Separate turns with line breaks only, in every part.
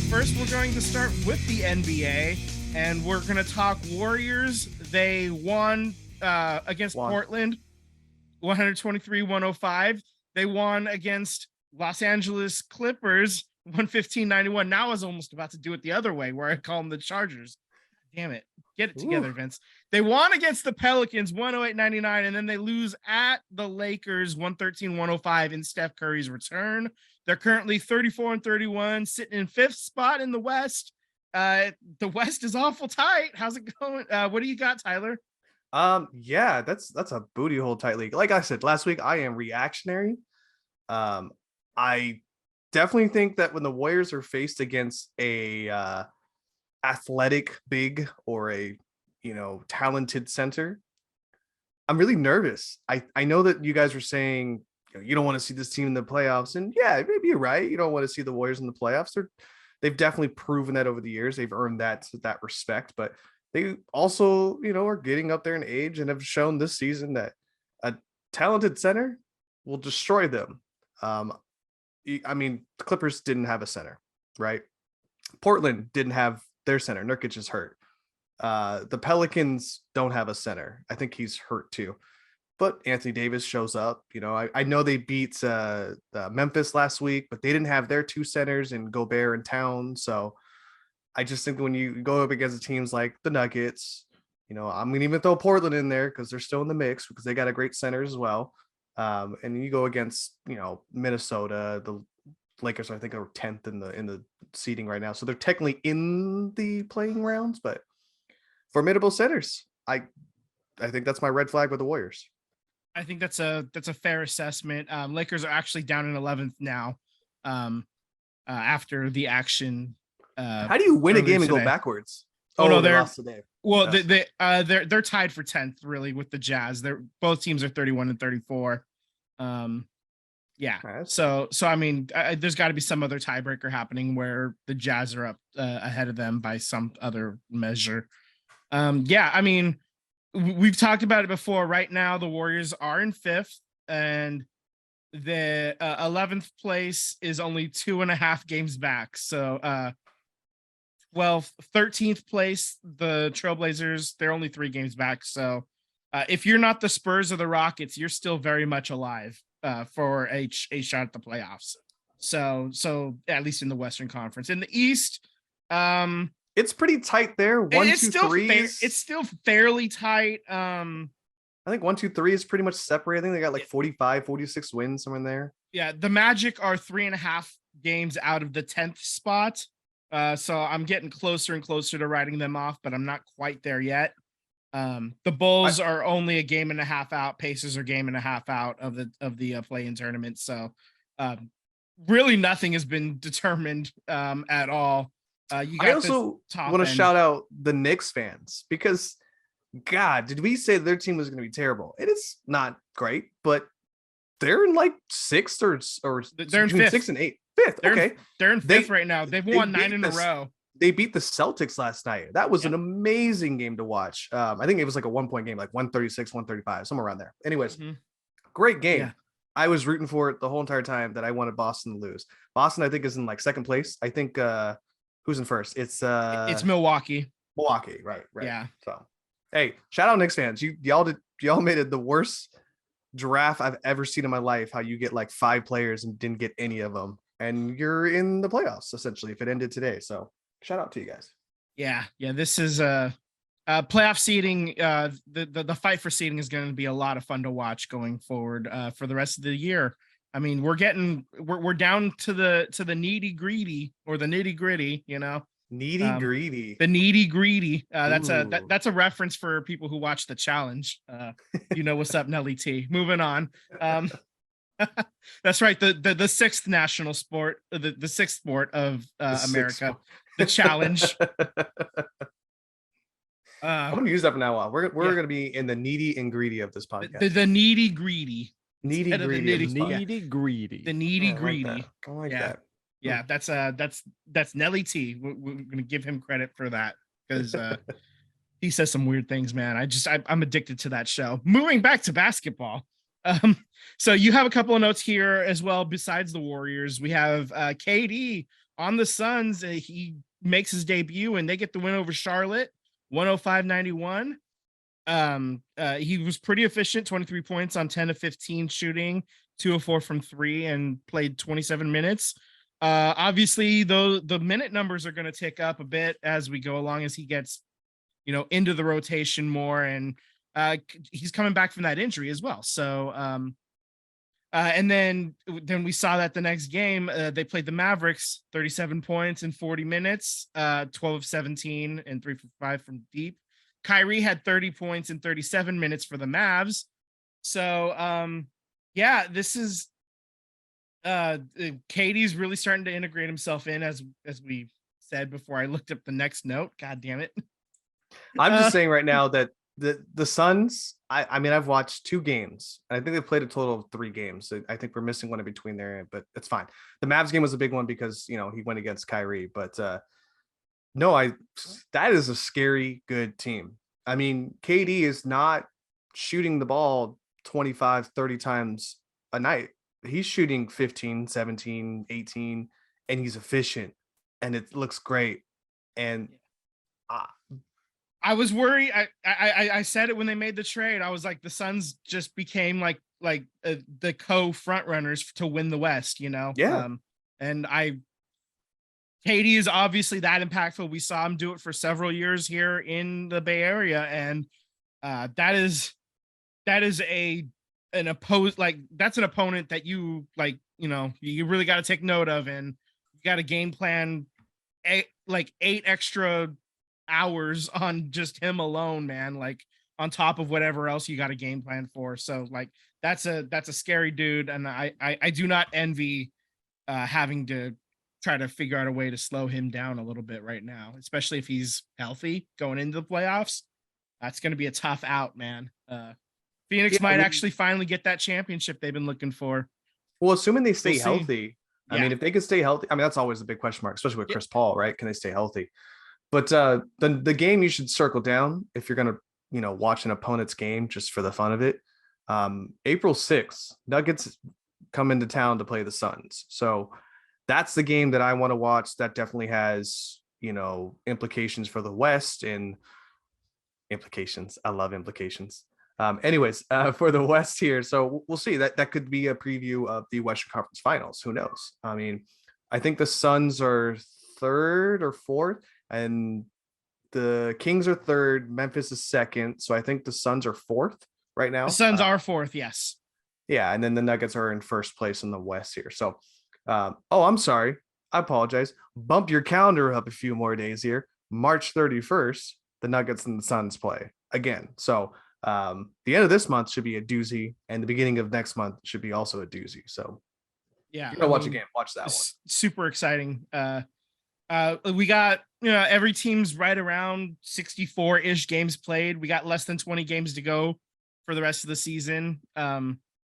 First, we're going to start with the NBA, and we're going to talk Warriors. They won against Portland, 123-105. They won against Los Angeles Clippers, 115-91. Now I was almost about to do it the other way, where I call them the Chargers. Damn it. Get it together, Vince. They won against the Pelicans, 108-99, and then they lose at the Lakers, 113-105 in Steph Curry's return. They're currently 34-31, sitting in fifth spot in the West. The West is awful tight. How's it going? What do you got, Tyler?
Yeah, that's a booty hole tight league. Like I said last week, I am reactionary. I definitely think that when the Warriors are faced against a athletic big or a talented center, I'm really nervous. I know that you guys were saying you don't want to see this team in the playoffs, and yeah, maybe you're right. You don't want to see the Warriors in the playoffs. They've definitely proven that over the years. They've earned that respect, but they also, are getting up there in age and have shown this season that a talented center will destroy them. The Clippers didn't have a center, right? Portland didn't have their center. Nurkic is hurt. The Pelicans don't have a center. I think he's hurt too. But Anthony Davis shows up. I know they beat Memphis last week, but they didn't have their two centers in Gobert and Towns. So I just think that when you go up against teams like the Nuggets, I'm going to even throw Portland in there because they're still in the mix because they got a great center as well. And you go against, Minnesota, the Lakers, I think, are 10th in the seeding right now. So they're technically in the playing rounds, but formidable centers. I think that's my red flag with the Warriors.
I think that's a fair assessment. Lakers are actually down in 11th now after the action.
How do you win a game and go backwards?
No,
they lost today.
Well, they're tied for 10th really with the Jazz. Both teams are 31-34. Yeah. Nice. So I mean, there's got to be some other tiebreaker happening where the Jazz are up ahead of them by some other measure. Yeah, I mean, we've talked about it before. Right now, the Warriors are in fifth, and the 11th place is only 2.5 games back. So, 13th place, the Trailblazers, they're only 3 games back. So, if you're not the Spurs or the Rockets, you're still very much alive for a shot at the playoffs. So at least in the Western Conference. In the East,
it's pretty tight there.
It's still fairly tight.
I think 1, 2, 3 is pretty much separated. I think they got like 45, 46 wins somewhere in there.
Yeah, the Magic are 3.5 games out of the 10th spot. So I'm getting closer and closer to writing them off, but I'm not quite there yet. The Bulls are only a game and a half out. Pacers are game and a half out of the play-in tournament. So really nothing has been determined at all.
I also want to shout out the Knicks fans because, God, did we say their team was going to be terrible? It is not great, but they're in like sixth or
they're in fifth.
6 and 8. Fifth.
They're in fifth right now. They've won 9 in a row.
They beat the Celtics last night. That was an amazing game to watch. I think it was like a 1-point game, like 136, 135, somewhere around there. Anyways, Great game. Yeah. I was rooting for it the whole entire time that I wanted Boston to lose. Boston, I think, is in like second place. I think who's in first? It's
Milwaukee.
Milwaukee, right.
Yeah.
So, hey, shout out Knicks fans. Y'all made it the worst draft I've ever seen in my life. How you get like 5 players and didn't get any of them, and you're in the playoffs essentially if it ended today. So, shout out to you guys.
Yeah. This is playoff seeding. The fight for seeding is going to be a lot of fun to watch going forward for the rest of the year. I mean, we're down to the nitty gritty or the nitty gritty,
Nitty gritty.
The nitty gritty. That's a reference for people who watch the challenge. What's up, Nelly T. Moving on. That's right. The sixth national sport, the sixth sport of America, the challenge.
I'm gonna use that from now on. We're gonna be in the needy and greedy of this podcast.
The nitty gritty.
Nitty gritty.
The nitty gritty.
I like that.
Yeah, that's Nelly T. We're gonna give him credit for that because he says some weird things, man. I'm addicted to that show. Moving back to basketball. Um, so you have a couple of notes here as well. Besides the Warriors, we have KD on the Suns. He makes his debut and they get the win over Charlotte, 105-91. He was pretty efficient, 23 points on 10 of 15 shooting, 2 of 4 from 3, and played 27 minutes. Obviously, though, the minute numbers are going to tick up a bit as we go along, as he gets, into the rotation more, and he's coming back from that injury as well. So, and then we saw that the next game, they played the Mavericks, 37 points in 40 minutes, 12 of 17 and 3 for 5 from deep. Kyrie had 30 points in 37 minutes for the Mavs. So, yeah, this is KD's really starting to integrate himself in, as we said before I looked up the next note. God damn it.
I'm just saying right now that the Suns, I mean, I've watched 2 games, and I think they played a total of 3 games. I think we're missing one in between there, but it's fine. The Mavs game was a big one because, he went against Kyrie, but no, that is a scary good team. I mean, KD is not shooting the ball 25, 30 times a night. He's shooting 15, 17, 18, and he's efficient, and it looks great. And
I was worried. I said it when they made the trade. I was like, the Suns just became like the front runners to win the West,
Yeah.
And KD is obviously that impactful. We saw him do it for several years here in the Bay Area, and that is an opponent that you you really got to take note of, and you got to game plan 8 extra hours on just him alone, man, like on top of whatever else you got a game plan for. So that's a scary dude, and I do not envy having to try to figure out a way to slow him down a little bit right now, especially if he's healthy going into the playoffs. That's going to be a tough out, man. Phoenix might actually finally get that championship they've been looking for.
Well, assuming they stay healthy.
Yeah.
I mean, if they could stay healthy, I mean, that's always a big question mark, especially with Chris Paul, right? Can they stay healthy? But the game you should circle down if you're going to, watch an opponent's game just for the fun of it. April 6th, Nuggets come into town to play the Suns. So that's the game that I want to watch. That definitely has, implications for the West, and implications. I love implications. Anyways, for the West here. So we'll see. That could be a preview of the Western Conference Finals. Who knows? I mean, I think the Suns are 3rd or 4th, and the Kings are 3rd. Memphis is 2nd. So I think the Suns are 4th right now.
The Suns are 4th, yes.
Yeah, and then the Nuggets are in 1st place in the West here. So, I'm sorry. I apologize. Bump your calendar up a few more days here. March 31st, the Nuggets and the Suns play again. So the end of this month should be a doozy, and the beginning of next month should be also a doozy. So
yeah,
you're gonna watch a game, watch that one.
Super exciting. We got, every team's right around 64-ish games played. We got less than 20 games to go for the rest of the season.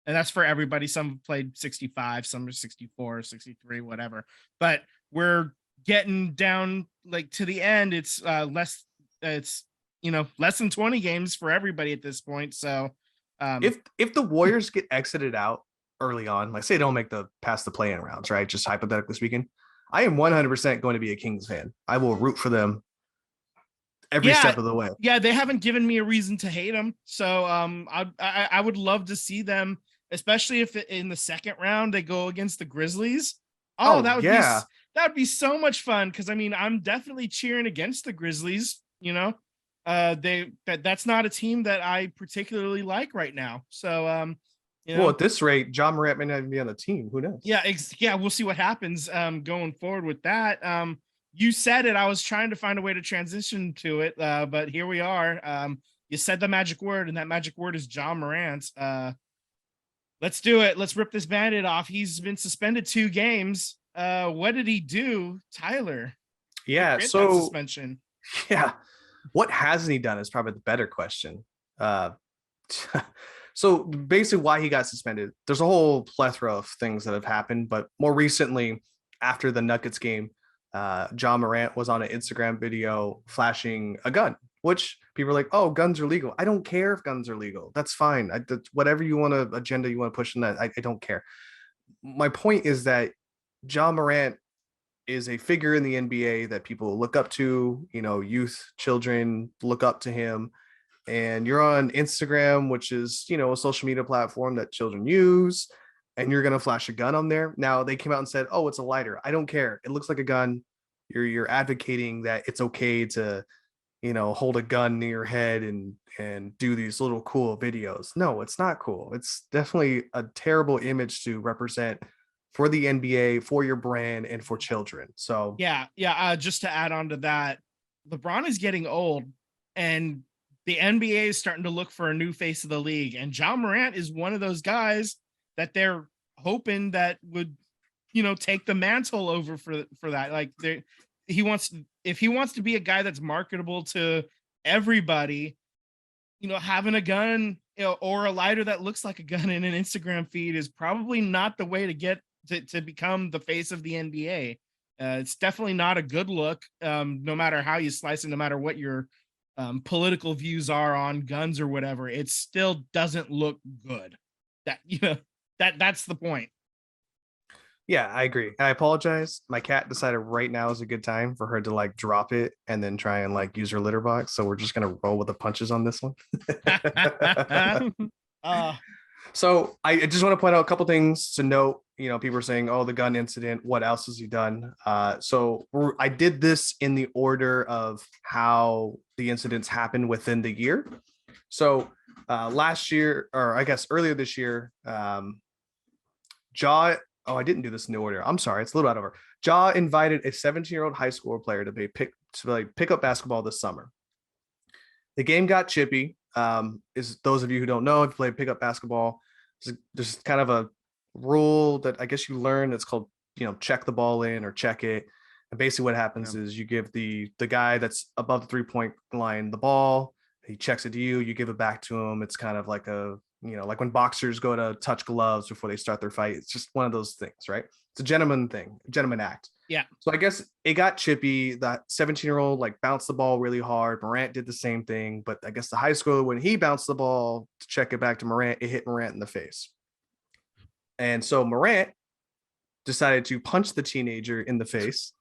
And that's for everybody. Some played 65, some are 64, 63, whatever. But we're getting down to the end. It's less than 20 games for everybody at this point. So
if the Warriors get exited out early on, like say don't make past the play-in rounds, right? Just hypothetically speaking, I am 100% going to be a Kings fan. I will root for them every step of the way.
Yeah, they haven't given me a reason to hate them. So I would love to see them, especially if in the second round they go against the Grizzlies. That would be so much fun, because I mean, I'm definitely cheering against the Grizzlies. That's not a team that I particularly like right now. So
well, at this rate, John Morant may not even be on the team. Who knows?
Yeah, we'll see what happens going forward with that. You said it. I was trying to find a way to transition to it, but here we are. You said the magic word, and that magic word is John Morant. Let's do it. Let's rip this Band-Aid off. He's been suspended 2 games. What did he do, Tyler?
Yeah,
so suspension.
Yeah, what hasn't he done is probably the better question. So basically why he got suspended, there's a whole plethora of things that have happened, but more recently, after the Nuggets game, John Morant was on an Instagram video flashing a gun which people are like, oh, guns are legal. I don't care if guns are legal. That's fine. That's whatever you want to agenda you want to push in that. I don't care. My point is that John Morant is a figure in the NBA that people look up to, youth, children look up to him. And you're on Instagram, which is, a social media platform that children use, and you're going to flash a gun on there. Now they came out and said, oh, it's a lighter. I don't care. It looks like a gun. You're advocating that it's okay to, hold a gun near your head and do these little cool videos. No, it's not cool. It's definitely a terrible image to represent for the NBA, for your brand, and for children. So
yeah. Just to add on to that, LeBron is getting old, and the NBA is starting to look for a new face of the league. And John Morant is one of those guys that they're hoping that would, take the mantle over for that. Like if he wants to be a guy that's marketable to everybody, having a gun or a lighter that looks like a gun in an Instagram feed is probably not the way to get to become the face of the NBA. It's definitely not a good look, no matter how you slice it, no matter what your political views are on guns or whatever. It still doesn't look good. That's the point.
Yeah, I agree. And I apologize. My cat decided right now is a good time for her to like drop it and then try and like use her litter box. So we're just gonna roll with the punches on this one. So I just want to point out a couple things to note. People are saying, "Oh, the gun incident. What else has he done?" So I did this in the order of how the incidents happened within the year. So last year, or I guess earlier this year, Ja. Oh, I didn't do this in the order. I'm sorry. It's a little out of order. Ja invited a 17-year-old high school player to pick up basketball this summer. The game got chippy. Is those of you who don't know, if you play pickup basketball, there's kind of a rule that I guess you learn. It's called, check the ball in or check it. And basically what happens is you give the guy that's above the 3-point line the ball. He checks it to you. You give it back to him. It's kind of like like when boxers go to touch gloves before they start their fight. It's just one of those things, right? It's a gentleman thing, gentleman act.
Yeah.
So I guess it got chippy. That 17-year-old like bounced the ball really hard. Morant did the same thing, but I guess the high schooler, when he bounced the ball to check it back to Morant, it hit Morant in the face. And so Morant decided to punch the teenager in the face,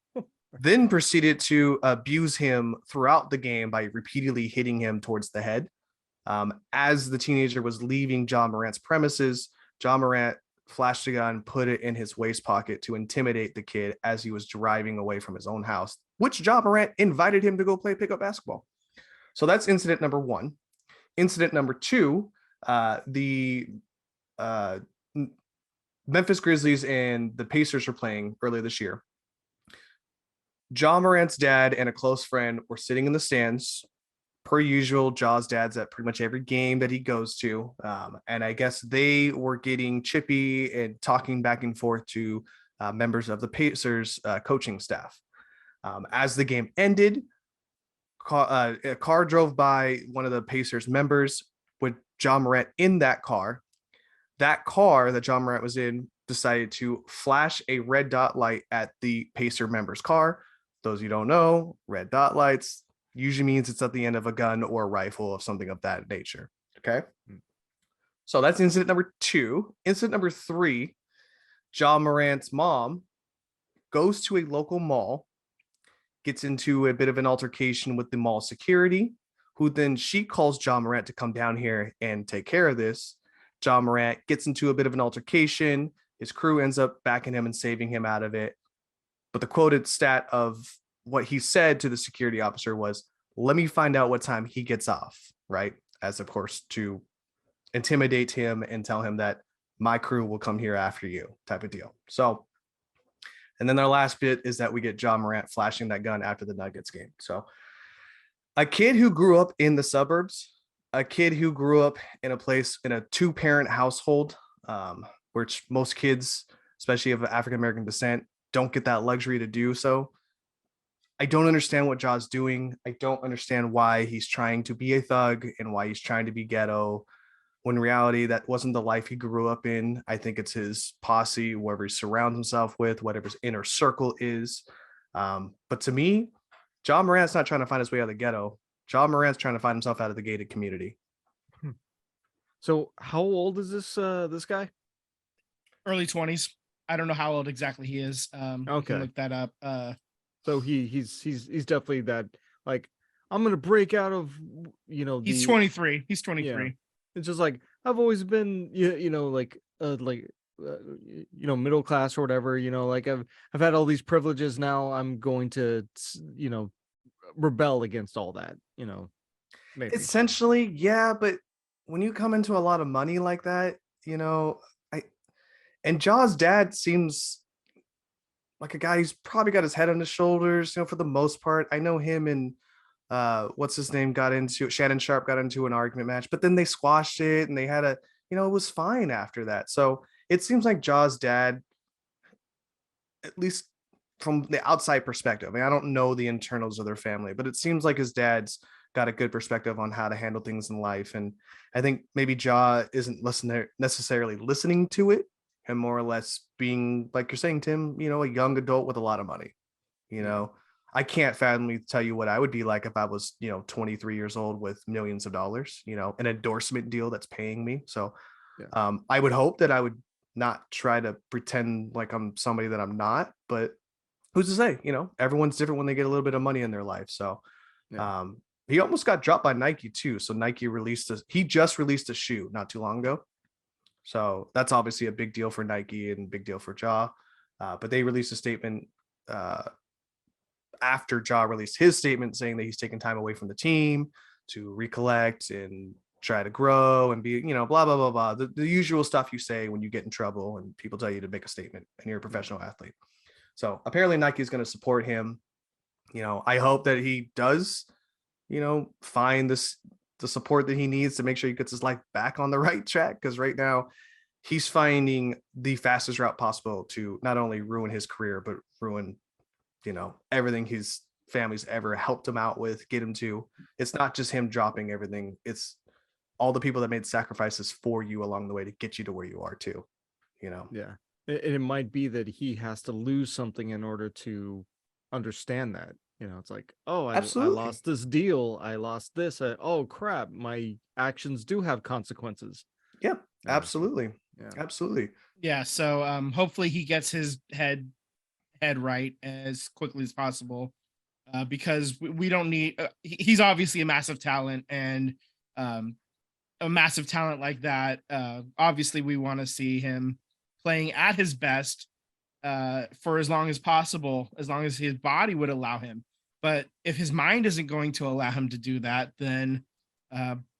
then proceeded to abuse him throughout the game by repeatedly hitting him towards the head. As the teenager was leaving John Morant's premises, John Morant flashed a gun, put it in his waist pocket to intimidate the kid as he was driving away from his own house, which John Morant invited him to go play pickup basketball. So that's incident number one. Incident number two, the Memphis Grizzlies and the Pacers were playing earlier this year. John Morant's dad and a close friend were sitting in the stands. Per usual, Ja's dad's at pretty much every game that he goes to. And I guess they were getting chippy and talking back and forth to members of the Pacers coaching staff. As the game ended, a car drove by one of the Pacers members with John Morant in that car. That car that John Morant was in decided to flash a red dot light at the Pacer member's car. Those of you don't know, red dot lights usually means it's at the end of a gun or a rifle of something of that nature. Okay. So that's incident number two. Incident number three, John Morant's mom goes to a local mall, gets into a bit of an altercation with the mall security, who then she calls John Morant to come down here and take care of this. John Morant gets into a bit of an altercation. His crew ends up backing him and saving him out of it. But the quoted stat of what he said to the security officer was, "Let me find out what time he gets off," right? As of course to intimidate him and tell him that my crew will come here after you, type of deal. So, and then our last bit is that we get John Morant flashing that gun after the Nuggets game. So a kid who grew up in the suburbs, a kid who grew up in a place in a 2-parent household, which most kids, especially of African-American descent, don't get that luxury to do so. I don't understand what Ja's doing. I don't understand why he's trying to be a thug and why he's trying to be ghetto, when in reality, that wasn't the life he grew up in. I think it's his posse, whoever he surrounds himself with, whatever his inner circle is. But to me, John Morant's not trying to find his way out of the ghetto. Ja Morant's trying to find himself out of the gated community.
So how old is this guy?
Early 20s. I don't know how old exactly he is. You can look that up.
So he's definitely that, like, I'm gonna break out of,
he's 23. He's 23.
Yeah. It's just like, I've always been, middle class or whatever, like I've had all these privileges. Now I'm going to, rebel against all that, maybe.
Essentially, yeah, but when you come into a lot of money like that, and Ja's dad seems like a guy who's probably got his head on his shoulders, for the most part. I know him and what's his name Shannon Sharp got into an argument match, but then they squashed it and they had it was fine after that. So it seems like Ja's dad, at least from the outside perspective, I mean, I don't know the internals of their family, but it seems like his dad's got a good perspective on how to handle things in life. And I think maybe Ja isn't necessarily listening to it, and more or less being, like you're saying, Tim, a young adult with a lot of money. I can't fathom tell you what I would be like if I was, 23 years old with millions of dollars, an endorsement deal that's paying me. So I would hope that I would not try to pretend like I'm somebody that I'm not, but who's to say, everyone's different when they get a little bit of money in their life. So he almost got dropped by Nike too. So Nike he just released a shoe not too long ago. So that's obviously a big deal for Nike and big deal for Ja. But they released a statement after Ja released his statement saying that he's taking time away from the team to recollect and try to grow and be, blah, blah, blah, blah. The usual stuff you say when you get in trouble and people tell you to make a statement and you're a professional athlete. So apparently Nike is going to support him. I hope that he does, find the support that he needs to make sure he gets his life back on the right track. Because right now he's finding the fastest route possible to not only ruin his career, but ruin, everything his family's ever helped him out with, get him to. It's not just him dropping everything. It's all the people that made sacrifices for you along the way to get you to where you are too,
Yeah. It might be that he has to lose something in order to understand that. It's like, oh, I lost this deal. I lost this. Oh, crap. My actions do have consequences.
Yeah, absolutely.
Yeah.
Absolutely.
Yeah. So hopefully he gets his head right as quickly as possible, because we don't need, he's obviously a massive talent, and a massive talent like that, obviously we want to see him playing at his best for as long as possible, as long as his body would allow him. But if his mind isn't going to allow him to do that, then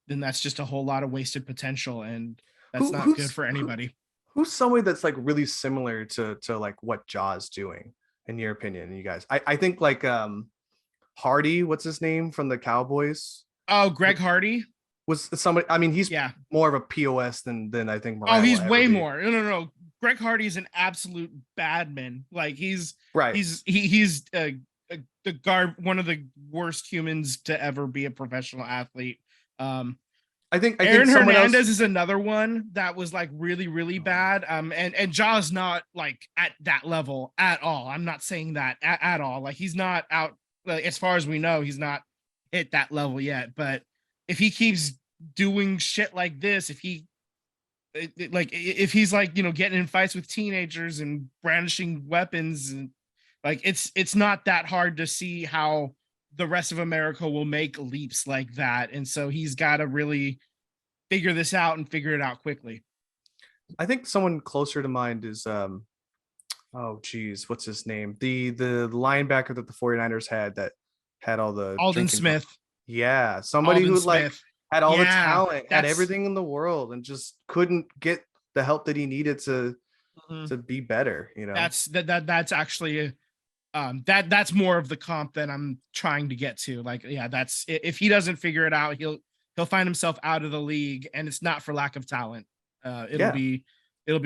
that's just a whole lot of wasted potential, and that's not good for anybody.
Who's somebody that's like really similar to like what Ja's doing, in your opinion, you guys? I think like Hardy, what's his name from the Cowboys?
Oh, Greg Hardy
was somebody. I mean, he's more of a POS than I think
Morant. Oh, he's way more. No. Greg Hardy is an absolute badman. Like he's right. He's the guard, one of the worst humans to ever be a professional athlete.
I think
Aaron Hernandez is another one that was like really, really bad. And Ja's not like at that level at all. I'm not saying that at all. Like he's not out, like, as far as we know, he's not hit that level yet. But if he keeps doing shit like this, if he's like, getting in fights with teenagers and brandishing weapons, and like, it's not that hard to see how the rest of America will make leaps like that. And so he's got to really figure this out and figure it out quickly.
I think someone closer to mind is, what's his name? The linebacker that the 49ers had all the
Aldon Smith.
Yeah. Somebody Aldon who Smith. Like had all the talent, had everything in the world, and just couldn't get the help that he needed to be better.
That's actually that's more of the comp that I'm trying to get to. Like, yeah, that's, if he doesn't figure it out, he'll find himself out of the league, and it's not for lack of talent. It'll be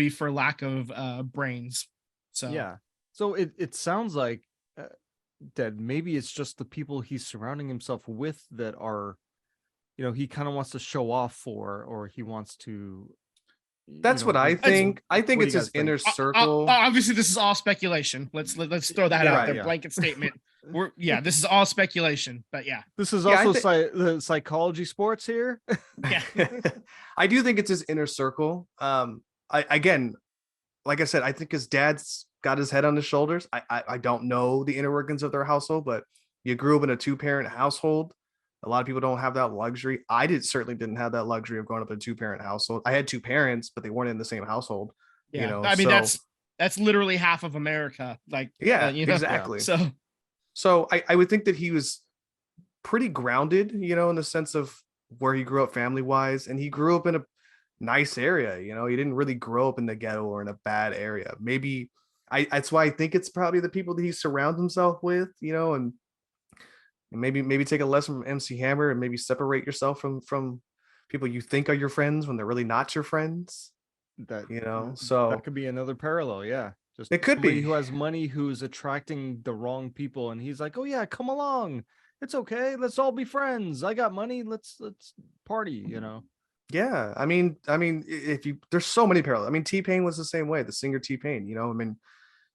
for lack of brains. So
yeah. So it sounds like that maybe it's just the people he's surrounding himself with that are, he kind of wants to show off for, or he wants to.
That's what I think. I think it's his inner circle.
Obviously, this is all speculation. Let's throw that out there. Yeah. Blanket statement. this is all speculation, but yeah.
This is also the psychology sports here.
Yeah.
I do think it's his inner circle. Again, like I said, I think his dad's got his head on his shoulders. I don't know the inner workings of their household, but you grew up in a 2-parent household. A lot of people don't have that luxury. Certainly didn't have that luxury of growing up in a 2-parent household. I had 2 parents, but they weren't in the same household.
Yeah.
You know,
I mean, that's literally half of America. Like,
exactly. So I would think that he was pretty grounded, in the sense of where he grew up family wise, and he grew up in a nice area. He didn't really grow up in the ghetto or in a bad area. Maybe that's why I think it's probably the people that he surrounds himself with, and maybe take a lesson from MC Hammer and maybe separate yourself from people you think are your friends when they're really not your friends. So
that could be another parallel. Yeah. Just
it could be
who has money, who's attracting the wrong people. And he's like, oh yeah, come along. It's okay. Let's all be friends. I got money. Let's party,
Yeah. I mean, there's so many parallels. I mean, T-Pain was the same way, the singer T-Pain,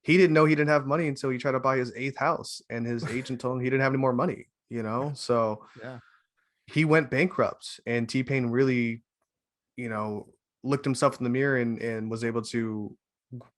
he didn't know he didn't have money until he tried to buy his 8th house, and his agent told him he didn't have any more money, so
yeah,
he went bankrupt, and T-Pain really, looked himself in the mirror and was able to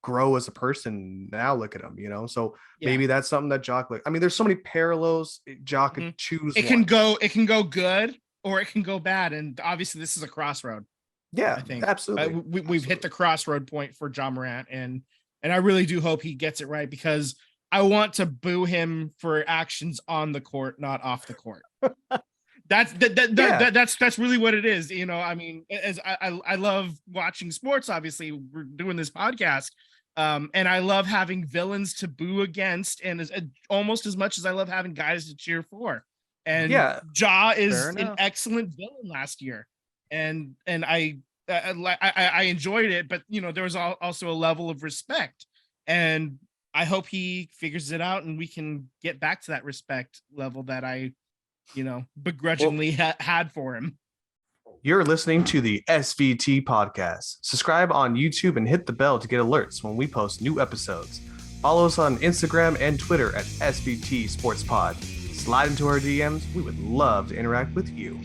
grow as a person. Now look at him, so maybe that's something that Jock, there's so many parallels. Jock could choose.
It can go good or it can go bad. And obviously this is a crossroad.
Yeah,
I think
absolutely.
We've hit the crossroad point for Ja Morant, and I really do hope he gets it right, because I want to boo him for actions on the court, not off the court. That's really what it is. As I love watching sports. Obviously, we're doing this podcast, and I love having villains to boo against, and almost as much as I love having guys to cheer for. And Ja is an excellent villain last year, and I enjoyed it, but there was also a level of respect, and I hope he figures it out and we can get back to that respect level that I begrudgingly had for him.
You're listening to the SVT podcast. Subscribe on YouTube and hit the bell to get alerts when we post new episodes. Follow us on Instagram and Twitter at SVT Sports Pod. Slide into our DMs. We would love to interact with you.